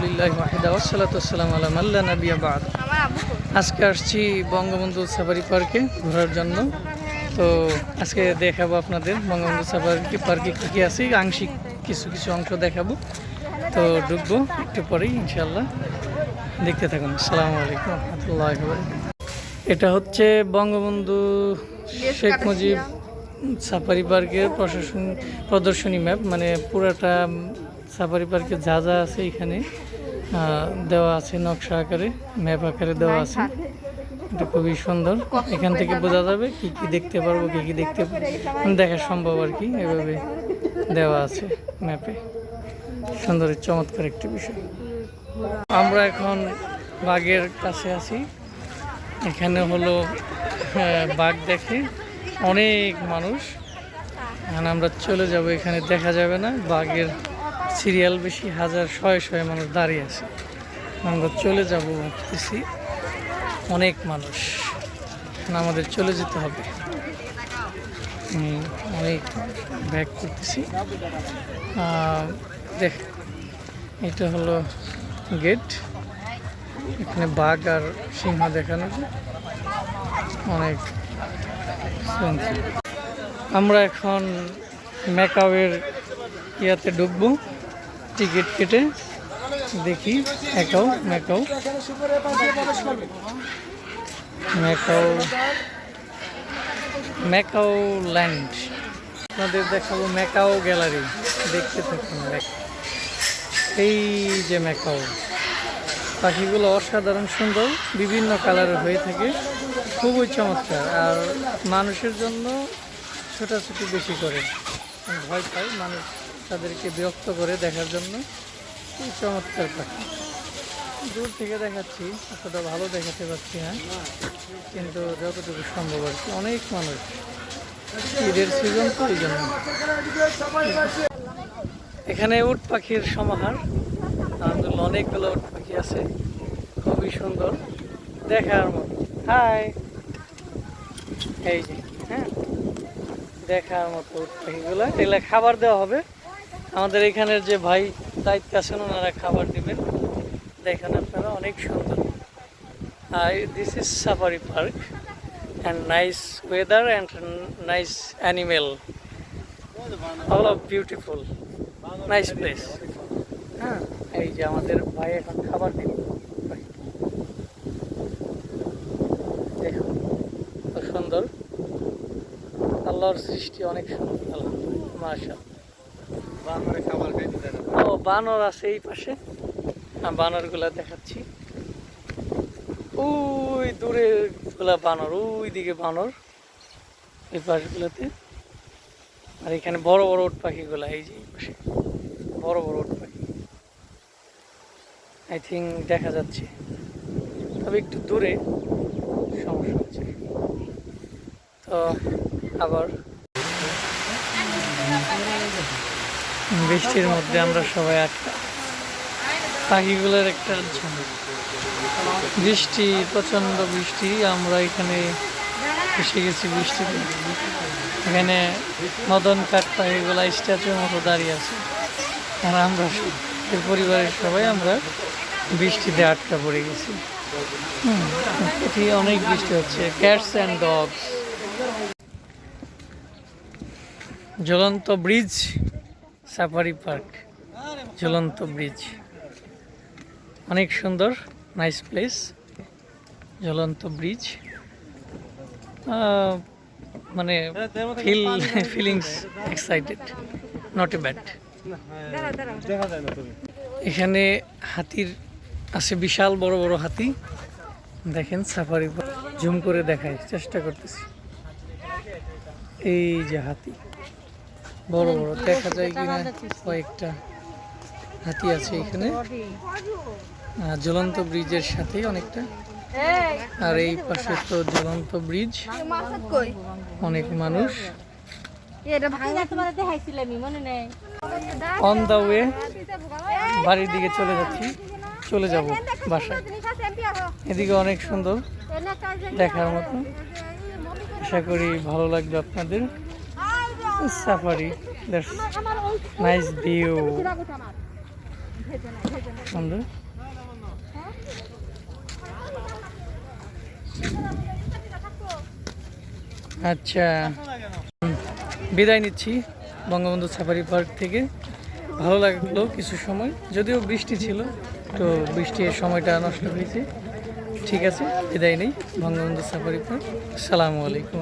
আলহামদুলিল্লাহ ওয়াহিদা ওয়াসসালাতু ওয়াসসালামু আলা মান লা নাবিয়্যা বা'দ। আজকে আসছি বঙ্গবন্ধু সাফারি পার্কে ঘোরার জন্য। তো আজকে দেখাবো আপনাদের বঙ্গবন্ধু সাফারি পার্কে কী কী আছে, আংশিক কিছু কিছু অংশ দেখাবো। তো ঢুকবো একটু পরেই ইনশাআল্লাহ, দেখতে থাকুন। আসসালামু আলাইকুম ওয়া রাহমাতুল্লাহি ওয়া বারাকাতুহু। এটা হচ্ছে বঙ্গবন্ধু শেখ মুজিব সাফারি পার্কের প্রদর্শনী ম্যাপ, মানে পুরাটা সাফারি পার্কে যা যা আছে এখানে দেওয়া আছে, নকশা আকারে ম্যাপ আকারে দেওয়া আছে। এটা খুবই সুন্দর, এখান থেকে বোঝা যাবে কি কি দেখতে পারবো, কি কি দেখা সম্ভব আর কি, এভাবে দেওয়া আছে ম্যাপে। সুন্দর চমৎকার একটি বিষয়। আমরা এখন বাঘের কাছে আছি। এখানে হলো বাঘ দেখে অনেক মানুষ, এখন আমরা চলে যাব, এখানে দেখা যাবে না, বাঘের সিরিয়াল বেশি, হাজার শয়ে শয়ে মানুষ দাঁড়িয়ে আছে। আমরা চলে যাব ভাবতেছি, অনেক মানুষ, আমাদের চলে যেতে হবে। অনেক ব্যাক করতেছি। দেখ, এটা হলো গেট, এখানে বাঘ আর সিংহ দেখানো যায় অনেক। আমরা এখন ম্যাকাওয়ের ইয়াতে ঢুকবো, টিকিট কেটে দেখি। ম্যাকাও ল্যান্ড আপনাদের দেখাবো। ম্যাকাও গ্যালারি, দেখতে থাকুন। এই যে ম্যাকাও, পাখিগুলো অসাধারণ সুন্দর, বিভিন্ন কালারের হয়ে থাকে, খুবই চমৎকার। আর মানুষের জন্য ছোটাছুটি বেশি করে, ভয় পায় মানুষ, তাদেরকে বিরক্ত করে দেখার জন্য। খুব চমৎকার পাখি, দূর থেকে দেখাচ্ছি, অতটা ভালো দেখাতে পারছি না, কিন্তু যতটুকু সম্ভব আর কি। অনেক মানুষ, ঈদের সিজন তো এই জন্য। এখানে উট পাখির সমাহার, আলহামদুলিল্লাহ অনেকগুলো উট পাখি আছে, খুবই সুন্দর দেখার মতো। হাই, এই যে হ্যাঁ, দেখার মতো উট পাখিগুলো। এগুলো খাবার দেওয়া হবে, আমাদের এখানের যে ভাই দায়িত্ব আছেন ওনারা খাবার দিবেন। দেখেন আপনারা, অনেক সুন্দর। This is safari park and nice weather and nice animal, all of beautiful, nice place. হ্যাঁ, এই যে আমাদের ভাই এখন খাবার দিন। দেখুন কত সুন্দর, আল্লাহর সৃষ্টি অনেক সুন্দর, আলহামদুলিল্লাহ, মাশাআল্লাহ। ও বানর আছে এই পাশে, বানর গুলা দেখাচ্ছি। ওই দূরে গুলা বানর, ওই দিকে বানর, এই পাশগুলোতে। আর এখানে বড় বড় উট পাখিগুলা, এই যে এই পাশে বড় বড় উট পাখি, আই থিঙ্ক দেখা যাচ্ছে, তবে একটু দূরে সমস্যা হচ্ছে। তো আবার বৃষ্টির মধ্যে আমরা সবাই আটকা, পাখিগুলোর একটা বৃষ্টি, প্রচন্ড বৃষ্টি। আমরা এখানে এসে গেছি বৃষ্টিতে। এখানে মদন কাঠ পাখিগুলা স্ট্যাচুর মতো দাঁড়িয়ে আছে, আর আমরা পরিবারের সবাই আমরা বৃষ্টিতে আটকা পড়ে গেছি। এটি অনেক বৃষ্টি হচ্ছে। ক্যাটস অ্যান্ড ডগস, ঝুলন্ত ব্রিজ, সাফারি পার্ক, ঝুলন্ত ব্রিজ, অনেক সুন্দর, নাইস প্লেস, ঝুলন্ত ব্রিজ। মানে feelings excited, not a bad. এখানে হাতির আছে, বিশাল বড় বড় হাতি, দেখেন সাফারি জুম করে দেখায়, চেষ্টা করতেছি। এই যে হাতি, বড় বড় দেখা যায় কিনা, কয়েকটা হাতি আছে এখানে, ঝুলন্ত ব্রিজের সাথে অনেকটা। আর এই পাশে তো ঝুলন্ত ব্রিজ, অনেক মানুষ। অন দা ওয়ে, বাড়ির দিকে চলে যাব বাসায়। এদিকে অনেক সুন্দর, দেখার মতো। আশা করি ভালো লাগবে আপনাদের। Safari, nice view. আমরা আচ্ছা বিদায় নিচ্ছি বঙ্গবন্ধু সাফারি পার্ক থেকে। ভালো লাগলো কিছু সময়, যদিও বৃষ্টি ছিল, তো বৃষ্টির সময়টা নষ্ট হয়েছে। ঠিক আছে, বিদায় নেই বঙ্গবন্ধু সাফারি পার্ক। আসসালামু আলাইকুম।